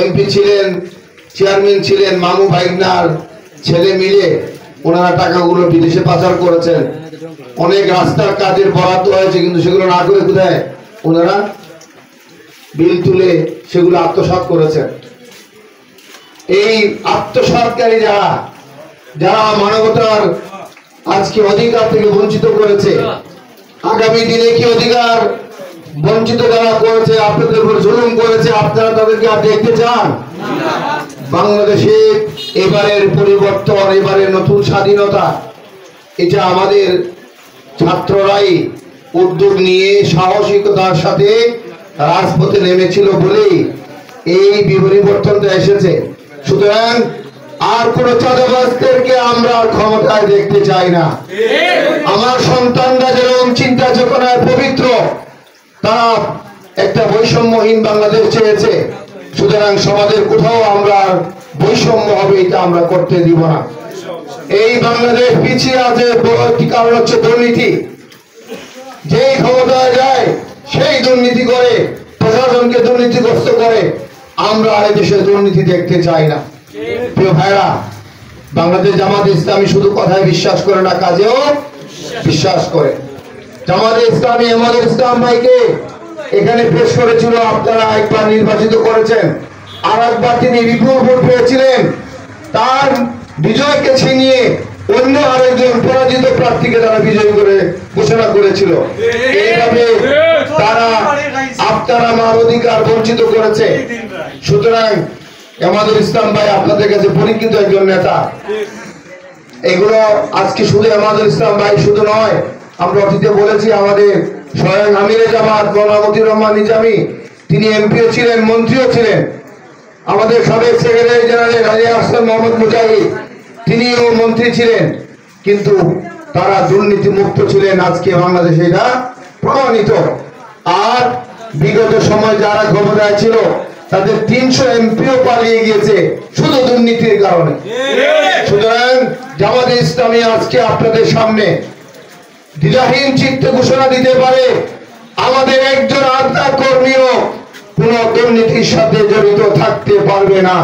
MP ছিলেন, chairman ছিলেন, মামু ভাইগনার ছেলে মিলে ওনারা টাকাগুলো বিদেশে পাচার করেছেন। অনেক রাস্তার কাজের বরাদ্দ হয়েছে, কিন্তু সেগুলো না করে কোথায় ওনারা বিল তুলে সেগুলো আত্মসাৎ করেছেন। এই আত্মসাৎকারী যারা যারা মানবতার আজকে অধিকার থেকে বঞ্চিত করেছে, আগামী দিনে কি অধিকার বঞ্চিত যারা করেছে, আপনাদের উপর জুলুম করেছে, আপনারা তাদেরকে আর দেখতে চান? বাংলাদেশে এবারের পরিবর্তন, এবারের নতুন স্বাধীনতা, এটা আমাদের ছাত্ররাই উদ্যোগ নিয়ে সাহসিকতার সাথে রাজপথে নেমেছিল বলেই এই পরিবর্তনটা এসেছে। সুতরাং আর কোন চাঁদাবাজদেরকে আমরা ক্ষমতায় দেখতে চাই না। আমার সন্তানরা যেরকম চিন্তা চেতনায় পবিত্র, তারা একটা বৈষম্যহীন বাংলাদেশ চেয়েছে। সুতরাং সমাজের কোথাও আমরা বৈষম্য হবে এটা আমরা করতে দিব না। এই বাংলাদেশ পিছিয়ে আছে বড় একটি কারণ হচ্ছে দুর্নীতি। যেই ক্ষমতায় যায় সেই দুর্নীতি করে, প্রশাসনকে দুর্নীতিগ্রস্ত করে। আমরা আর দেশে দুর্নীতি দেখতে চাই না। প্রিয় ভাইরা, বাংলাদেশ জামাতে ইসলামী শুধু কথায় বিশ্বাস করে না, কাজেও বিশ্বাস করে। জামাতে ইসলামী আমাদের ইসলাম ভাইকে এখানে পেশ করেছিল, আপনারা একবার নির্বাচিত করেছেন, আর একবার তিনি বিপুল ভোট পেয়েছিলেন। তার বিজয়কে ছিনিয়ে অন্য আরেকজন পরাজিত প্রার্থীকে তারা বিজয়ী করে ঘোষণা করেছিল। এইভাবে তারা আপনারা আমার অধিকার বঞ্চিত করেছে। সুতরাং আমাদের ইসলাম ভাই আপনাদের কাছে পরীক্ষিত একজন নেতা। এগুলো আজকে শুধু আমাদের ইসলাম ভাই শুধু নয়, আমরা অতীতে বলেছি আমাদের স্বয়ং আমিরে জামাত মওলানা মতিউর রহমান নিজামী, তিনি এমপিও ছিলেন, মন্ত্রীও ছিলেন। আমাদের সাবেক সেক্রেটারি জেনারেল রাজা আহসান মোহাম্মদ মুজাহিদ, তিনিও মন্ত্রী ছিলেন, কিন্তু তারা দুর্নীতি মুক্ত ছিলেন। আজকে বাংলাদেশে এটা প্রমাণিত। আর বিগত সময় যারা ক্ষমতায় ছিল তাদের 300 এমপিও পালিয়ে গিয়েছে শুধু দুর্নীতির কারণে। সুতরাং জামাতে ইসলামী আজকে আপনাদের সামনে দ্বিধাহীন চিত্তে ঘোষণা দিতে পারে, আমাদের একজন আধা কর্মীও কোন দুর্নীতির সাথে জড়িত থাকতে পারবে না।